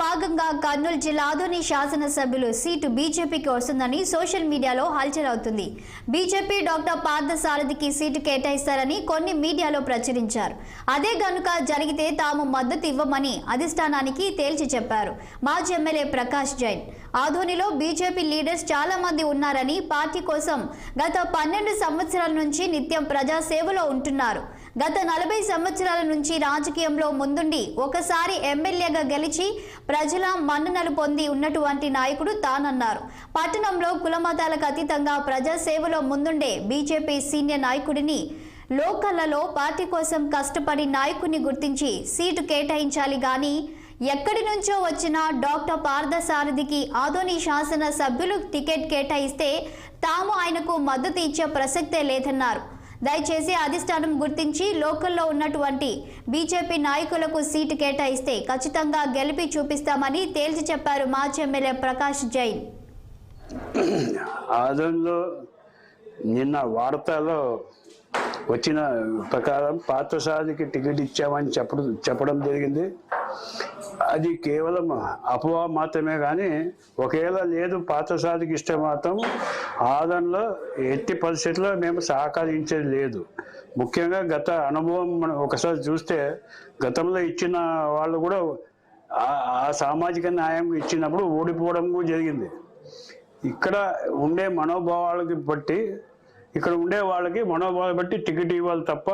భాగంగా కర్నూలు జిల్లా ఆదోని శాసనసభ్యులు సీటు బీజేపీకి వస్తుందని సోషల్ మీడియాలో హల్చల్ అవుతుంది. బీజేపీ డాక్టర్ పార్థసారథికి సీటు కేటాయిస్తారని కొన్ని మీడియాలో ప్రచురించారు. అదే గనుక జరిగితే తాము మద్దతు ఇవ్వమని అధిష్టానానికి తేల్చి చెప్పారు మాజీ ఎమ్మెల్యే ప్రకాష్ జైన్. ఆదోనిలో బీజేపీ లీడర్స్ చాలా మంది ఉన్నారని, పార్టీ కోసం గత 12 సంవత్సరాల నుంచి నిత్యం ప్రజాసేవలో ఉంటున్నారు. గత 40 సంవత్సరాల నుంచి రాజకీయంలో ముందుండి ఒకసారి ఎమ్మెల్యేగా గెలిచి ప్రజల మన్ననలు పొంది ఉన్నటువంటి నాయకుడు తానన్నారు. పట్టణంలో కులమతాలకు అతీతంగా ప్రజాసేవలో ముందుండే బీజేపీ సీనియర్ నాయకుడిని లోకల్లో పార్టీ కోసం కష్టపడి నాయకుడిని గుర్తించి సీటు కేటాయించాలి గాని ఎక్కడి నుంచో వచ్చిన డాక్టర్ పార్థసారథికి ఆదోని శాసన సభ్యులు టికెట్ కేటాయిస్తే తాము ఆయనకు మద్దతు ఇచ్చే ప్రసక్తే లేదన్నారు. దయచేసి అధిష్టానం గుర్తించి లోకల్లో ఉన్నటువంటి బీజేపీ నాయకులకు సీటు కేటాయిస్తే ఖచ్చితంగా గెలిపి చూపిస్తామని తేల్చి చెప్పారు మాజీ ఎమ్మెల్యే ప్రకాష్ జైన్. ఆదోనిలో నిన్న వార్తలో వచ్చిన ప్రకారం పార్థసారథికి టికెట్ ఇచ్చామని చెప్పడం జరిగింది. అది కేవలం అపోహ మాత్రమే, కానీ ఒకవేళ లేదు పార్థసారథికి ఇస్తే మాత్రం ఆదోనిలో ఎట్టి పరిస్థితుల్లో మేము సహకరించేది లేదు. ముఖ్యంగా గత అనుభవం మనం ఒకసారి చూస్తే గతంలో ఇచ్చిన వాళ్ళు కూడా ఆ సామాజిక న్యాయం ఇచ్చినప్పుడు ఓడిపోవడం జరిగింది. ఇక్కడ ఉండే మనోభావాలకి బట్టి ఇక్కడ ఉండే వాళ్ళకి మనోభావాలు బట్టి టికెట్ ఇవ్వాలి తప్ప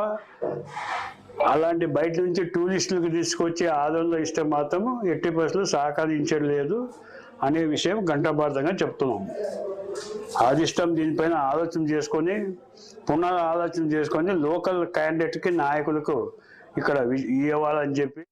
అలాంటి బయట నుంచి టూరిస్టులకు తీసుకొచ్చి ఆదోళనలో ఇస్తే మాత్రం ఎట్టి పరిస్థితులు సహకరించడం లేదు అనే విషయం ఘంటాబద్ధంగా చెప్తున్నాం. అధిష్టం దీనిపైన ఆలోచన చేసుకొని పునరాలోచన చేసుకొని లోకల్ క్యాండిడేట్కి నాయకులకు ఇక్కడ ఇవ్వాలని చెప్పి